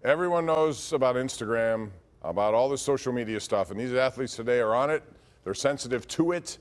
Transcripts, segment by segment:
Everyone knows about Instagram, about all the social media stuff, and these athletes today are on it. They're sensitive to it,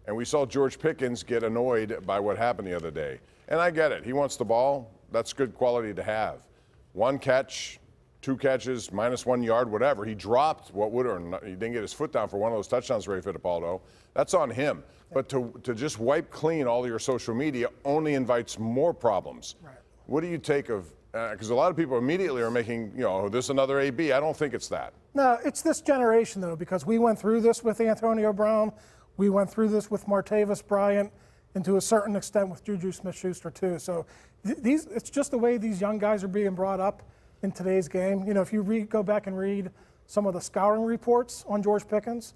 and we saw George Pickens get annoyed by what happened the other day. And I get it. He wants the ball. That's good quality to have. One catch, two catches, -1 yard, whatever. He dropped what would, or he didn't get his foot down for one of those touchdowns for Fittipaldo. That's on him. But to just wipe clean all your social media only invites more problems. Right. What do you take of, because a lot of people immediately are making, this another AB. I don't think it's that. No, it's this generation, though, because we went through this with Antonio Brown. We went through this with Martavis Bryant, and to a certain extent with Juju Smith-Schuster, too. So it's just the way these young guys are being brought up in today's game. If you go back and read some of the scouting reports on George Pickens,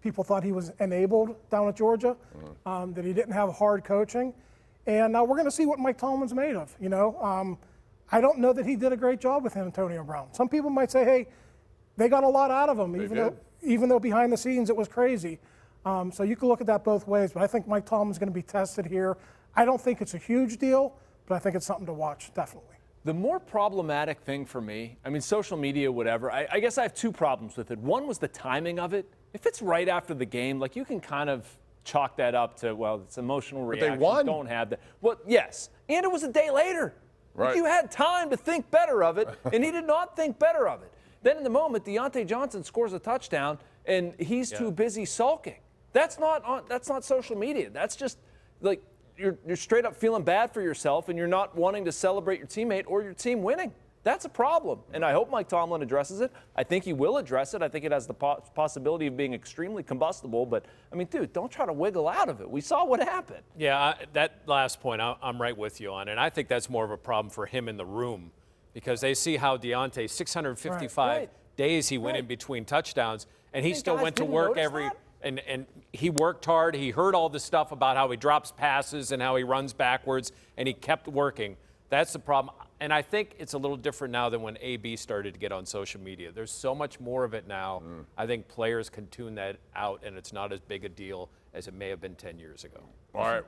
people thought he was enabled down at Georgia, that he didn't have hard coaching. And we're going to see what Mike Tomlin's made of. I don't know that he did a great job with Antonio Brown. Some people might say, hey, they got a lot out of him, even though behind the scenes it was crazy. So you can look at that both ways. But I think Mike Tomlin's going to be tested here. I don't think it's a huge deal, but I think it's something to watch, definitely. The more problematic thing for me, social media, whatever, I guess I have two problems with it. One was the timing of it. If it's right after the game, you can kind of chalk that up to, well, it's emotional reaction. But they won. Don't have that. Well, yes. And it was a day later. Right. You had time to think better of it, and he did not think better of it. Then in the moment, Deontay Johnson scores a touchdown, and he's too busy sulking. That's not social media. That's just like you're straight up feeling bad for yourself, and you're not wanting to celebrate your teammate or your team winning. That's a problem, and I hope Mike Tomlin addresses it. I think he will address it. I think it has the possibility of being extremely combustible, but, dude, don't try to wiggle out of it. We saw what happened. Yeah, that last point I'm right with you on, and I think that's more of a problem for him in the room because they see how Deontay, 655 days he went in between touchdowns, and he still went to work and he worked hard. He heard all the stuff about how he drops passes and how he runs backwards, and he kept working. That's the problem. And I think it's a little different now than when AB started to get on social media. There's so much more of it now. I think players can tune that out, and it's not as big a deal as it may have been 10 years ago. All right.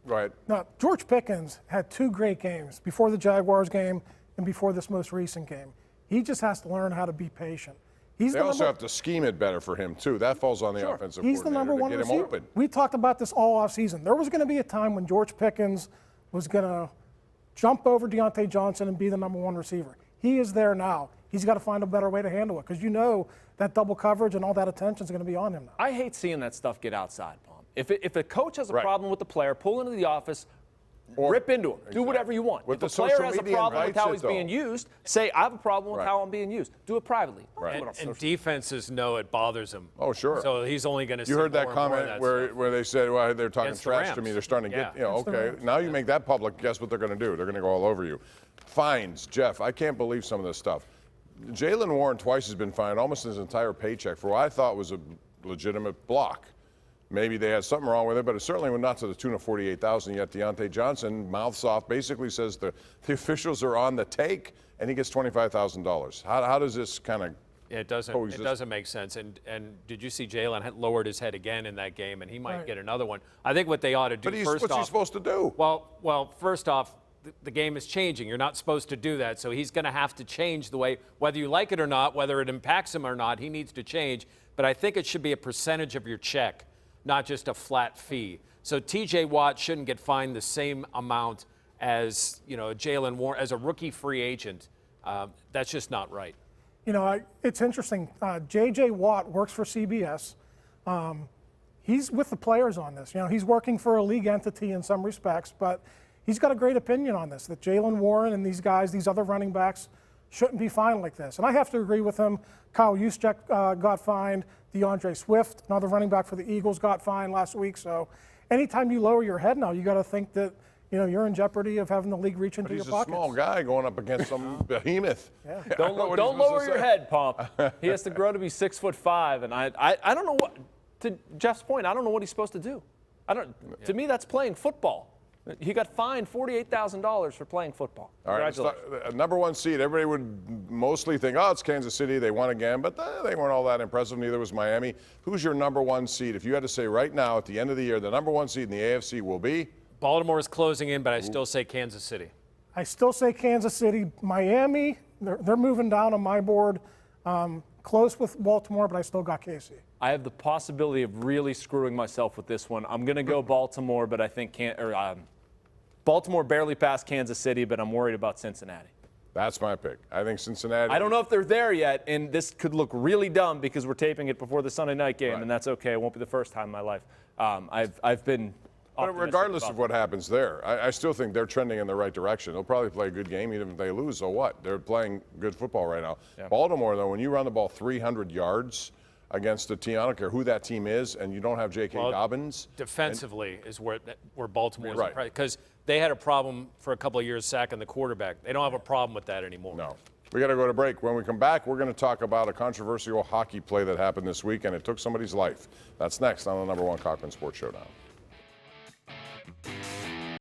Right. Now, George Pickens had two great games, before the Jaguars game and before this most recent game. He just has to learn how to be patient. They also have to scheme it better for him, too. That falls on the offensive coordinator. He's the number one receiver. Get him open. We talked about this all offseason. There was going to be a time when George Pickens was going to jump over Deontay Johnson and be the number one receiver. He is there now. He's got to find a better way to handle it because that double coverage and all that attention is going to be on him now. I hate seeing that stuff get outside, Pom. If a coach has a problem with the player, pull into the office, rip into him. Do whatever you want. If the player has a problem with how he's being used, say, I have a problem with how I'm being used. Do it privately. And defenses know it bothers him. Oh, sure. So he's only going to see You heard that more comment and where they said, well, they're talking Against the trash to Rams. me. They're starting to get, okay. Now you make that public, guess what they're going to do? They're going to go all over you. Fines. Jeff, I can't believe some of this stuff. Jaylen Warren twice has been fined almost his entire paycheck for what I thought was a legitimate block. Maybe they had something wrong with it, but it certainly went not to the tune of $48,000. Yet Deontay Johnson, mouths off, basically says the officials are on the take, and he gets $25,000. How does this kind of It doesn't make sense. And did you see Jaylen had lowered his head again in that game, and he might get another one. I think what they ought to do what's he supposed to do? Well, first off, the game is changing. You're not supposed to do that. So he's going to have to change the way, whether you like it or not, whether it impacts him or not, he needs to change. But I think it should be a percentage of your check, not just a flat fee. So TJ Watt shouldn't get fined the same amount as, Jaylen Warren, as a rookie free agent. That's just not right. It's interesting. J.J. Watt works for CBS. He's with the players on this. He's working for a league entity in some respects, but he's got a great opinion on this, that Jaylen Warren and these guys, these other running backs, shouldn't be fined like this. And I have to agree with him. Kyle Juszczyk got fined. DeAndre Swift, another running back for the Eagles, got fined last week. So anytime you lower your head now, you got to think that you're in jeopardy of having the league reach into your pockets. He's a small guy going up against some behemoth. Yeah. Don't lower your head, Pomp. He has to grow to be 6'5", and I don't know what. To Jeff's point, I don't know what he's supposed to do. To me, that's playing football. He got fined $48,000 for playing football. All right, number one seed. Everybody would mostly think, it's Kansas City. They won again, but they weren't all that impressive. Neither was Miami. Who's your number one seed? If you had to say right now at the end of the year, the number one seed in the AFC will be? Baltimore is closing in, but I still say Kansas City. I still say Kansas City. Miami, they're moving down on my board. Close with Baltimore, but I still got KC. I have the possibility of really screwing myself with this one. I'm going to go Baltimore, but I think Baltimore barely passed Kansas City, but I'm worried about Cincinnati. That's my pick. I think Cincinnati. I don't know if they're there yet, and this could look really dumb because we're taping it before the Sunday night game, and that's okay. It won't be the first time in my life. I've been. But regardless of what happens there, I still think they're trending in the right direction. They'll probably play a good game, even if they lose. So what? They're playing good football right now. Yeah. Baltimore, though, when you run the ball 300 yards against a team, I don't care who that team is, and you don't have J.K. Dobbins. Defensively is where Baltimore is, right? Because they had a problem for a couple of years sacking the quarterback. They don't have a problem with that anymore. No. We got to go to break. When we come back, we're going to talk about a controversial hockey play that happened this week, and it took somebody's life. That's next on the #1 Cochran Sports Showdown.